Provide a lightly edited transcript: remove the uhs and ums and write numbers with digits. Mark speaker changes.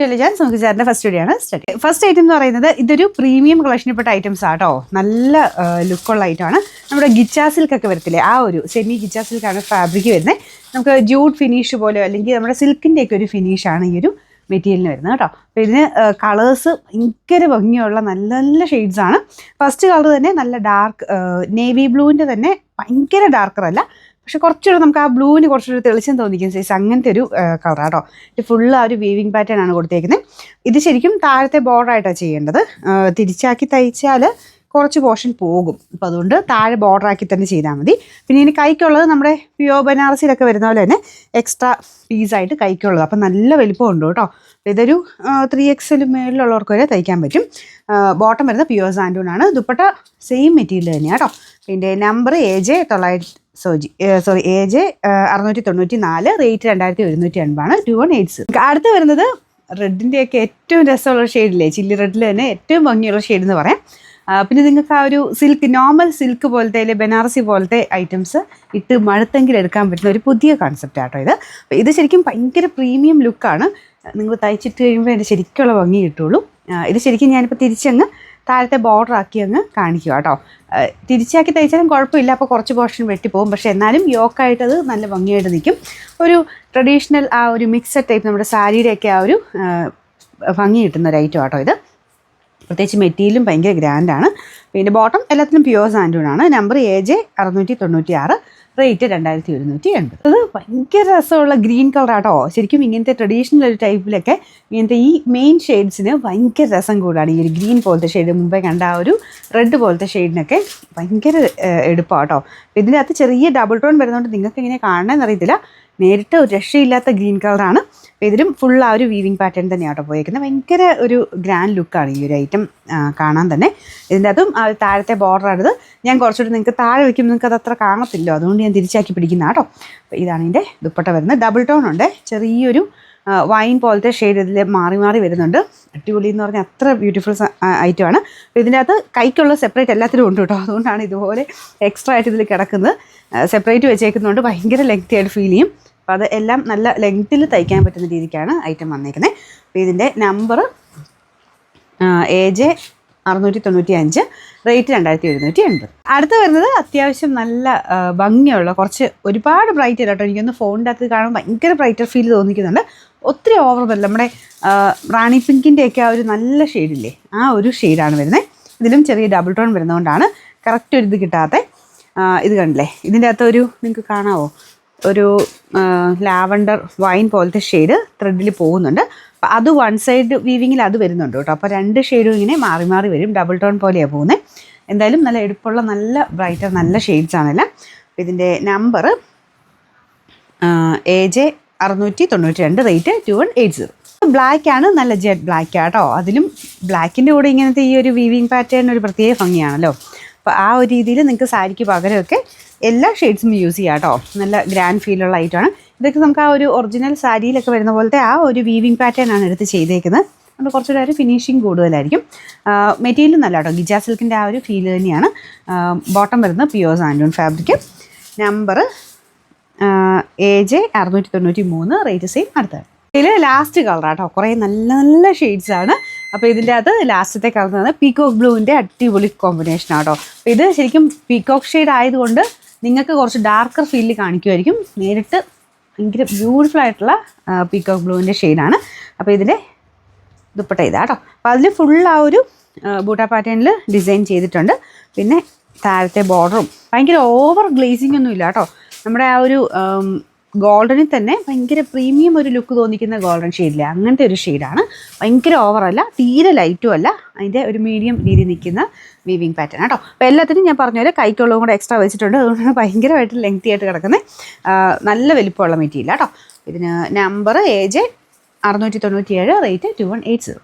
Speaker 1: നമുക്ക് ചേട്ടൻ്റെ ഫസ്റ്റ് വീഡിയോയാണ് സ്റ്റാർട്ട്. ഫസ്റ്റ് ഐറ്റം എന്ന് പറയുന്നത് ഇതൊരു പ്രീമിയം കളക്ഷനിൽപ്പെട്ട ഐറ്റംസ് ആട്ടോ. നല്ല ലുക്കുള്ള ഐറ്റമാണ്. നമ്മുടെ ഗിച്ചാ സിൽക്കൊക്കെ വരത്തില്ലേ, ആ ഒരു സെമി ഗിച്ചാ സിൽക്കാണ് ഫാബ്രിക് വരുന്നത്. നമുക്ക് ജൂട്ട് ഫിനിഷ് പോലെയോ അല്ലെങ്കിൽ നമ്മുടെ സിൽക്കിൻ്റെ ഒക്കെ ഒരു ഫിനിഷാണ് ഈ ഒരു മെറ്റീരിയലിന് വരുന്നത് കേട്ടോ. അപ്പോൾ ഇതിന് കളേഴ്സ് ഭയങ്കര ഭംഗിയുള്ള നല്ല നല്ല ഷെയ്ഡ്സാണ്. ഫസ്റ്റ് കളർ തന്നെ നല്ല ഡാർക്ക് നേവി ബ്ലൂവിൻ്റെ തന്നെ ഭയങ്കര ഡാർക്കറല്ല, പക്ഷെ കുറച്ചുകൂടെ നമുക്ക് ആ ബ്ലൂവിന് കുറച്ചൊരു തെളിച്ചം തോന്നിക്കുന്ന സൈസ് അങ്ങനത്തെ ഒരു കളറാട്ടോ. ഇത് ഫുള്ള് ആ ഒരു വീവിങ് പാറ്റേൺ ആണ് കൊടുത്തേക്കുന്നത്. ഇത് ശരിക്കും താഴത്തെ ബോർഡറായിട്ടാണ് ചെയ്യേണ്ടത്. തിരിച്ചാക്കി തയ്ച്ചാൽ കുറച്ച് പോർഷൻ പോകും. അപ്പോൾ അതുകൊണ്ട് താഴെ ബോർഡറാക്കി തന്നെ ചെയ്താൽ മതി. പിന്നെ ഇനി കൈക്കുള്ളത് നമ്മുടെ പ്യുവർ ബനാറസിലൊക്കെ വരുന്ന പോലെ തന്നെ എക്സ്ട്രാ പീസായിട്ട് കൈക്കുള്ളത്. അപ്പം നല്ല വലിപ്പമുണ്ട് കേട്ടോ. ഇതൊരു 3XL മേളിലുള്ളവർക്ക് വരെ തയ്ക്കാൻ പറ്റും. ബോട്ടം വരുന്നത് പ്യുവർ സാൻഡൂണാണ്. ദുപ്പട്ട സെയിം മെറ്റീരിയൽ തന്നെയാണ് കേട്ടോ. പിന്നെ നമ്പർ AJ 694, റേറ്റ് 2180 2180. അടുത്ത് വരുന്നത് റെഡിൻ്റെയൊക്കെ ഏറ്റവും രസമുള്ള ഷെയ്ഡില്ലേ, ചില്ലി റെഡിൽ തന്നെ ഏറ്റവും ഭംഗിയുള്ള ഷെയ്ഡ് എന്ന് പറയാം. പിന്നെ നിങ്ങൾക്ക് ആ ഒരു സിൽക്ക്, നോർമൽ സിൽക്ക് പോലത്തെ അല്ലെങ്കിൽ ബനാറസി പോലത്തെ ഐറ്റംസ് ഇട്ട് മഴത്തെങ്കിൽ എടുക്കാൻ പറ്റുന്ന ഒരു പുതിയ കൺസെപ്റ്റ് ആട്ടോ ഇത്. അപ്പോൾ ഇത് ശരിക്കും ഭയങ്കര പ്രീമിയം ലുക്കാണ്. നിങ്ങൾ തയ്ച്ചിട്ട് കഴിയുമ്പോൾ അതിൻ്റെ ശരിക്കുള്ള ഭംഗി കിട്ടുള്ളൂ. ഇത് ശരിക്കും ഞാനിപ്പോൾ തിരിച്ചങ്ങ് താഴത്തെ ബോർഡർ ആക്കി അങ്ങ് കാണിക്കുക കേട്ടോ. തിരിച്ചാക്കി തയ്ച്ചാലും കുഴപ്പമില്ല, അപ്പോൾ കുറച്ച് പോർഷൻ വെട്ടിപ്പോകും. പക്ഷേ എന്നാലും യോക്കായിട്ട് അത് നല്ല ഭംഗിയായിട്ട് നിൽക്കും. ഒരു ട്രഡീഷണൽ ആ ഒരു മിക്സഡ് ടൈപ്പ് നമ്മുടെ സാരിയുടെയൊക്കെ ആ ഒരു ഭംഗി കിട്ടുന്ന ഒരു ഐറ്റം ആട്ടോ ഇത്. പ്രത്യേകിച്ച് മെറ്റീരിയലും ഭയങ്കര ഗ്രാൻഡാണ്. പിന്നെ ബോട്ടം എല്ലാത്തിനും പ്യുവർ സാൻഡൂണാണ്. Number AJ 696, rate 2180. അത് ഭയങ്കര രസമുള്ള ഗ്രീൻ കളറാട്ടോ. ശരിക്കും ഇങ്ങനത്തെ ട്രഡീഷണൽ ഒരു ടൈപ്പിലൊക്കെ ഇങ്ങനത്തെ ഈ മെയിൻ ഷെയ്ഡ്സിന് ഭയങ്കര രസം കൂടാണ്. ഈ ഒരു ഗ്രീൻ പോലത്തെ ഷെയ്ഡ്, മുമ്പേ കണ്ട ആ ഒരു റെഡ് പോലത്തെ ഷെയ്ഡിനൊക്കെ ഭയങ്കര എടുപ്പാട്ടോ. അപ്പോൾ ഇതിനകത്ത് ചെറിയ ഡബിൾ ടോൺ വരുന്നതുകൊണ്ട് നിങ്ങൾക്ക് എങ്ങനെ കാണണമെന്ന് അറിയത്തില്ല. നേരിട്ട് ഒരു രക്ഷയില്ലാത്ത ഗ്രീൻ കളറാണ്. അപ്പോൾ ഇതിലും ഫുൾ ആ ഒരു വീവിങ് പാറ്റേൺ തന്നെയാട്ടോ പോയേക്കുന്നത്. ഭയങ്കര ഒരു ഗ്രാൻഡ് ലുക്കാണ് ഈ ഒരു ഐറ്റം കാണാൻ തന്നെ. ഇതിൻ്റെ അതും ആ താഴത്തെ ബോർഡറാണിത്. ഞാൻ കുറച്ചുകൂടി നിങ്ങൾക്ക് താഴെ വയ്ക്കുമ്പോൾ നിങ്ങൾക്ക് അത് അത്ര കാണത്തില്ലോ, അതുകൊണ്ട് ഞാൻ തിരിച്ചാക്കി പിടിക്കുന്ന കേട്ടോ. അപ്പോൾ ഇതാണ് ഇതിൻ്റെ ദുപ്പട്ട വരുന്നത്. ഡബിൾ ടോൺ ഉണ്ട്, ചെറിയൊരു വൈൻ പോലത്തെ ഷെയ്ഡ് ഇതിൽ മാറി മാറി വരുന്നുണ്ട്. അടിപൊളി എന്ന് പറഞ്ഞാൽ അത്ര ബ്യൂട്ടിഫുൾ ഐറ്റമാണ്. അപ്പോൾ ഇതിൻ്റെ അകത്ത് കൈക്കുള്ള സെപ്പറേറ്റ് എല്ലാത്തിനും ഉണ്ട് കേട്ടോ. അതുകൊണ്ടാണ് ഇതുപോലെ എക്സ്ട്രാ ആയിട്ട് ഇതിൽ കിടക്കുന്നത്. സെപ്പറേറ്റ് വെച്ചേക്കുന്നതുകൊണ്ട് ഭയങ്കര ലെങ്തി ആയിട്ട് ഫീൽ ചെയ്യും. അപ്പോൾ അത് എല്ലാം നല്ല ലെങ്ത്തിൽ തയ്ക്കാൻ പറ്റുന്ന രീതിക്കാണ് ഐറ്റം വന്നേക്കുന്നത്. അപ്പോൾ ഇതിൻ്റെ നമ്പർ AJ 695, റേറ്റ് 2180. അടുത്ത് വരുന്നത് അത്യാവശ്യം നല്ല ഭംഗിയുള്ള കുറച്ച് ഒരുപാട് ബ്രൈറ്റ് അല്ല കേട്ടോ. എനിക്കൊന്ന് ഫോണിൻ്റെ അകത്ത് കാണുമ്പോൾ ഭയങ്കര ബ്രൈറ്റർ ഫീൽ തോന്നിക്കുന്നുണ്ട്. ഒത്തിരി ഓവറല്ല, നമ്മുടെ റാണി പിങ്കിൻ്റെയൊക്കെ ആ ഒരു നല്ല ഷെയ്ഡില്ലേ, ആ ഒരു ഷെയ്ഡാണ് വരുന്നത്. ഇതിലും ചെറിയ ഡബിൾ ടോൺ വരുന്നതുകൊണ്ടാണ് കറക്റ്റ് ഒരു ഇത് കിട്ടാത്ത. ഇത് കണ്ടില്ലേ, ഇതിൻ്റെ അകത്ത് ഒരു നിങ്ങൾക്ക് കാണാമോ, ഒരു ലാവണ്ടർ വൈൻ പോലത്തെ ഷെയ്ഡ് ത്രെഡിൽ പോകുന്നുണ്ട്. അപ്പോൾ അത് വൺ സൈഡ് വീവിങ്ങിൽ അത് വരുന്നുണ്ട് കേട്ടോ. അപ്പോൾ രണ്ട് ഷെയ്ഡും ഇങ്ങനെ മാറി മാറി വരും. ഡബിൾ ടോൺ പോലെയാണ് പോകുന്നത്. എന്തായാലും നല്ല എടുപ്പുള്ള നല്ല ബ്രൈറ്റർ നല്ല ഷെയ്ഡ്സ് ആണല്ലോ. അപ്പോൾ ഇതിൻ്റെ നമ്പർ AJ 692, റേറ്റ് 2180. ബ്ലാക്കാണ്, നല്ല ജെറ്റ് ബ്ലാക്ക് ആട്ടോ. അതിലും ബ്ലാക്കിൻ്റെ കൂടെ ഇങ്ങനത്തെ ഈ ഒരു വീവിങ് പാറ്റേൺ ഒരു പ്രത്യേക ഭംഗിയാണല്ലോ. അപ്പോൾ ആ ഒരു രീതിയിൽ നിങ്ങൾക്ക് സാരിക്ക് പകരമൊക്കെ എല്ലാ ഷെയ്ഡ്സും യൂസ് ചെയ്യാം കേട്ടോ. നല്ല ഗ്രാൻഡ് ഫീലുള്ള ഐറ്റമാണ്. ഇതൊക്കെ നമുക്ക് ആ ഒരു ഒറിജിനൽ സാരിയിലൊക്കെ വരുന്ന പോലത്തെ ആ ഒരു വീവിങ് പാറ്റേൺ ആണ് എടുത്ത് ചെയ്തേക്കുന്നത്. അതുകൊണ്ട് കുറച്ചുകൂടെ ഒരു ഫിനിഷിങ് കൂടുതലായിരിക്കും. മെറ്റീരിയൽ നല്ല കേട്ടോ, ഗിജാ സിൽക്കിൻ്റെ ആ ഒരു ഫീൽ തന്നെയാണ്. ബോട്ടം വരുന്നത് പ്യുവർ സാൻഡൂൺ fabric. Number AJ 693, rate same. അടുത്ത ഇതിൽ ലാസ്റ്റ് കളറാട്ടോ. കുറേ നല്ല നല്ല ഷെയ്ഡ്സാണ്. അപ്പോൾ ഇതിൻ്റെ അകത്ത് ലാസ്റ്റത്തെ കളർ എന്ന് പീക്കോക്ക് ബ്ലൂവിൻ്റെ അടിപൊളി കോമ്പിനേഷൻ ആട്ടോ. അപ്പോൾ ഇത് ശരിക്കും പീക്കോക്ക് ഷെയ്ഡ് ആയതുകൊണ്ട് നിങ്ങൾക്ക് കുറച്ച് ഡാർക്കർ ഫീലിൽ കാണിക്കുമായിരിക്കും. നേരിട്ട് ഭയങ്കര ബ്യൂട്ടിഫുൾ ആയിട്ടുള്ള പീക്കോക്ക് ബ്ലൂവിൻ്റെ ഷെയ്ഡാണ്. അപ്പോൾ ഇതിൻ്റെ ദുപ്പട്ട ഇതാട്ടോ. അപ്പോൾ അതിൽ ഫുൾ ആ ഒരു ബൂട്ട പാറ്റേണിൽ ഡിസൈൻ ചെയ്തിട്ടുണ്ട്. പിന്നെ താഴത്തെ ബോർഡറും ഭയങ്കര ഓവർ ഗ്ലേസിംഗ് ഒന്നും ഇല്ല കേട്ടോ. നമ്മുടെ ആ ഒരു ഗോൾഡനിൽ തന്നെ ഭയങ്കര പ്രീമിയം ഒരു ലുക്ക് തോന്നിക്കുന്ന ഗോൾഡൻ ഷെയ്ഡില്ലേ, അങ്ങനത്തെ ഒരു ഷെയ്ഡാണ്. ഭയങ്കര ഓവറല്ല, തീരെ ലൈറ്റും അല്ല, അതിൻ്റെ ഒരു മീഡിയം രീതി നിൽക്കുന്ന വീവിങ് പാറ്റേൺ കേട്ടോ. അപ്പോൾ എല്ലാത്തിനും ഞാൻ പറഞ്ഞ പോലെ കൈക്കുള്ളതും കൂടെ എക്സ്ട്രാ വെച്ചിട്ടുണ്ട്. അതുകൊണ്ടാണ് ഭയങ്കരമായിട്ട് ലെങ്തി ആയിട്ട് കിടക്കുന്നത്. നല്ല വലിപ്പമുള്ള മെറ്റീരിയൽ കേട്ടോ. ഇതിന് നമ്പർ AJ 697, റേറ്റ് 2180.